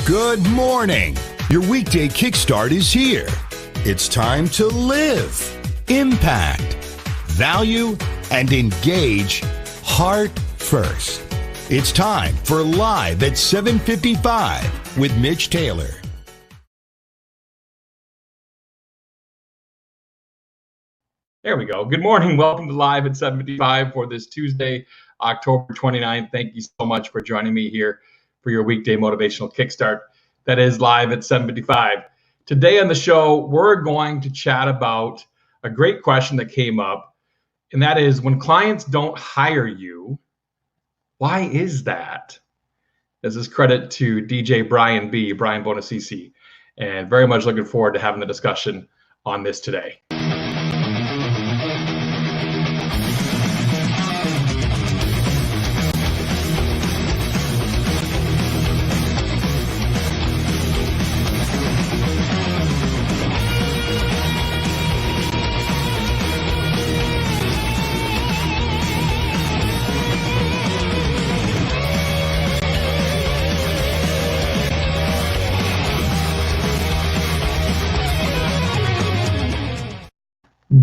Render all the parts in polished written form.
Good morning. Your weekday kickstart is here. It's time to live, impact, value, and engage heart first. It's time for Live at 7:55 with Mitch Taylor. There we go. Good morning. Welcome to Live at 7:55 for this Tuesday, October 29th. Thank you so much for joining me here for your weekday motivational kickstart. That is Live at 7:55. Today on the show, we're going to chat about a great question that came up, and that is, when clients don't hire you, why is that? This is credit to DJ Brian Bonacisi, and very much looking forward to having the discussion on this today.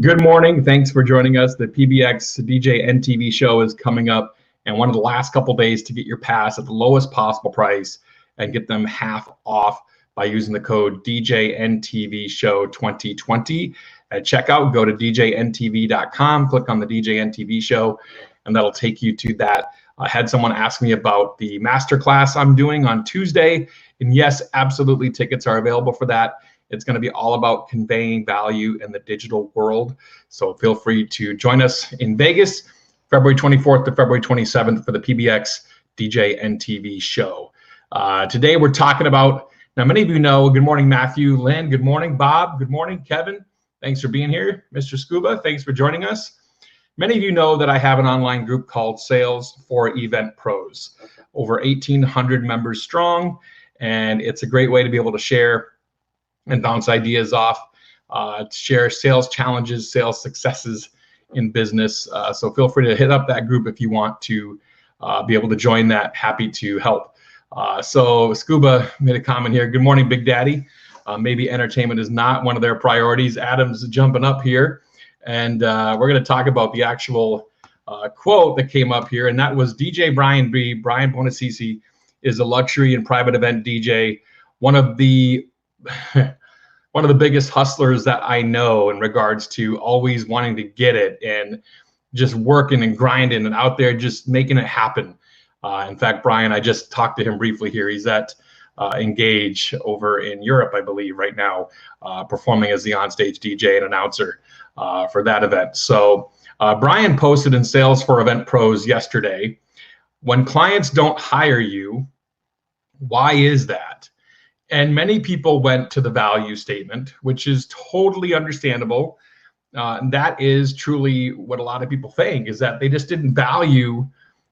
Good morning. Thanks for joining us. The PBX DJ NTV show is coming up, and one of the last couple days to get your pass at the lowest possible price and get them half off by using the code DJNTV Show 2020 at checkout. Go to djntv.com, click on the DJ NTV show, and that'll take you to that. I had someone ask me about the masterclass I'm doing on Tuesday, and yes, absolutely, tickets are available for that. It's going to be all about conveying value in the digital world. So feel free to join us in Vegas, February 24th to February 27th for the PBX DJ NTV show. Today we're talking about, now many of you know, good morning, Matthew, Lynn, good morning, Bob, good morning, Kevin. Thanks for being here. Mr. Scuba, thanks for joining us. Many of you know that I have an online group called Sales for Event Pros, over 1,800 members strong, and it's a great way to be able to share and bounce ideas off, to share sales challenges, sales successes in business. So feel free to hit up that group if you want to be able to join that. Happy to help. So Scuba made a comment here. Good morning, Big Daddy. Maybe entertainment is not one of their priorities. Adam's jumping up here. And we're going to talk about the actual quote that came up here. And that was DJ Brian Bonacisi is a luxury and private event DJ, one of the biggest hustlers that I know in regards to always wanting to get it and just working and grinding and out there just making it happen. In fact, Brian, I just talked to him briefly here. He's at Engage over in Europe, I believe, right now, performing as the onstage DJ and announcer for that event. So Brian posted in Sales for Event Pros yesterday, when clients don't hire you, why is that? And many people went to the value statement, which is totally understandable. And that is truly what a lot of people think, is that they just didn't value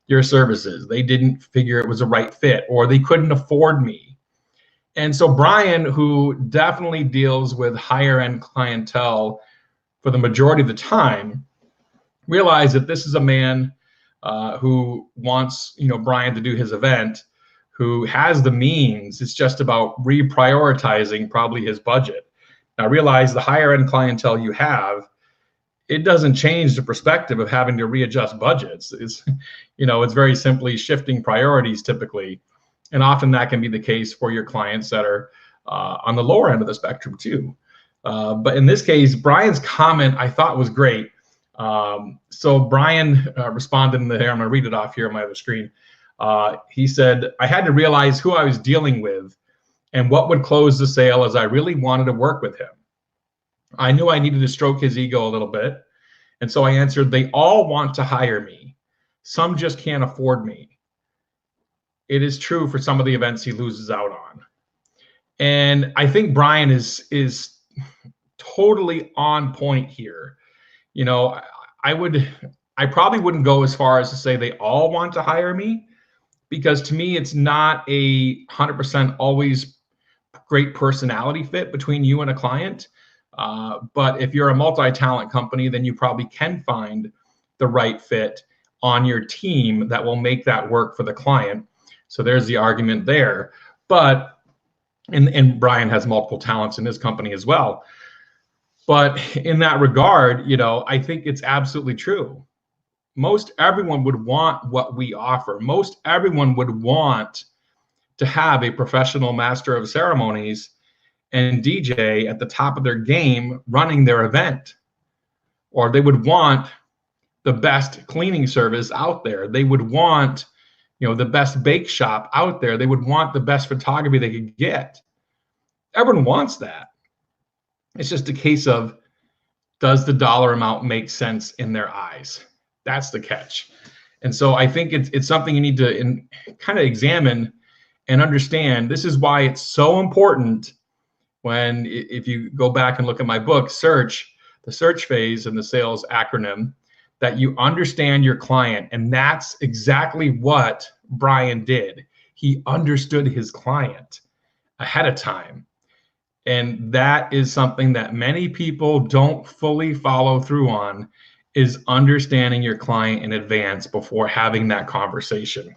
your services. They didn't figure it was a right fit, or they couldn't afford me. And so Brian, who definitely deals with higher end clientele for the majority of the time, realized that this is a man who wants, Brian to do his event, who has the means. It's just about reprioritizing probably his budget. Now realize the higher end clientele you have, it doesn't change the perspective of having to readjust budgets. It's very simply shifting priorities typically. And often that can be the case for your clients that are on the lower end of the spectrum too. But in this case, Brian's comment I thought was great. So Brian responded in there. I'm gonna read it off here on my other screen. He said, I had to realize who I was dealing with and what would close the sale, as I really wanted to work with him. I knew I needed to stroke his ego a little bit. And so I answered, they all want to hire me. Some just can't afford me. It is true for some of the events he loses out on. And I think Brian is totally on point here. I probably wouldn't go as far as to say they all want to hire me, because to me, it's not a 100% always great personality fit between you and a client. But if you're a multi-talent company, then you probably can find the right fit on your team that will make that work for the client. So there's the argument there. But And Brian has multiple talents in his company as well. But in that regard, I think it's absolutely true. Most everyone would want what we offer. Most everyone would want to have a professional master of ceremonies and DJ at the top of their game running their event. Or they would want the best cleaning service out there. They would want, the best bake shop out there. They would want the best photography they could get. Everyone wants that. It's just a case of, does the dollar amount make sense in their eyes? That's the catch. And so I think it's something you need to kind of examine and understand. This is why it's so important when, if you go back and look at my book, the search phase and the sales acronym, that you understand your client. And that's exactly what Brian did. He understood his client ahead of time. And that is something that many people don't fully follow through on, is understanding your client in advance before having that conversation.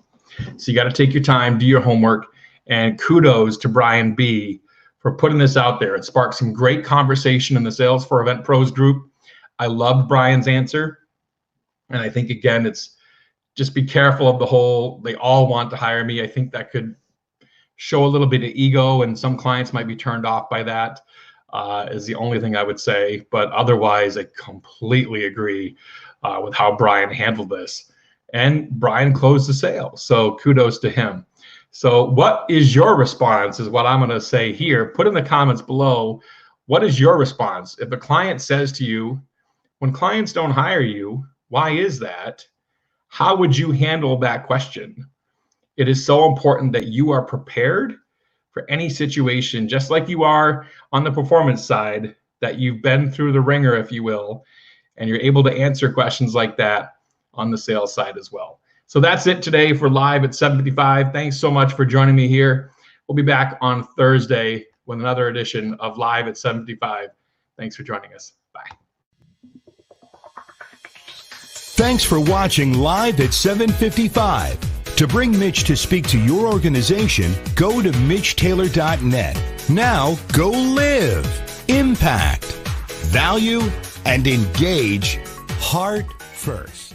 So you got to take your time, do your homework, and kudos to Brian B. for putting this out there. It sparked some great conversation in the Sales for Event Pros group. I loved Brian's answer. And I think, again, it's just be careful of the whole, they all want to hire me. I think that could show a little bit of ego, and some clients might be turned off by that, is the only thing I would say. But otherwise, I completely agree with how Brian handled this. And Brian closed the sale. So kudos to him. So what is your response is what I'm going to say here. Put in the comments below, what is your response? If a client says to you, when clients don't hire you, why is that? How would you handle that question? It is so important that you are prepared for any situation, just like you are on the performance side, that you've been through the ringer, if you will, and you're able to answer questions like that on the sales side as well. So that's it today for Live at 7:55. Thanks so much for joining me here. We'll be back on Thursday with another edition of Live at 7:55. Thanks for joining us. Bye. Thanks for watching Live at 7:55. To bring Mitch to speak to your organization, go to MitchTaylor.net. Now go live, impact, value, and engage heart first.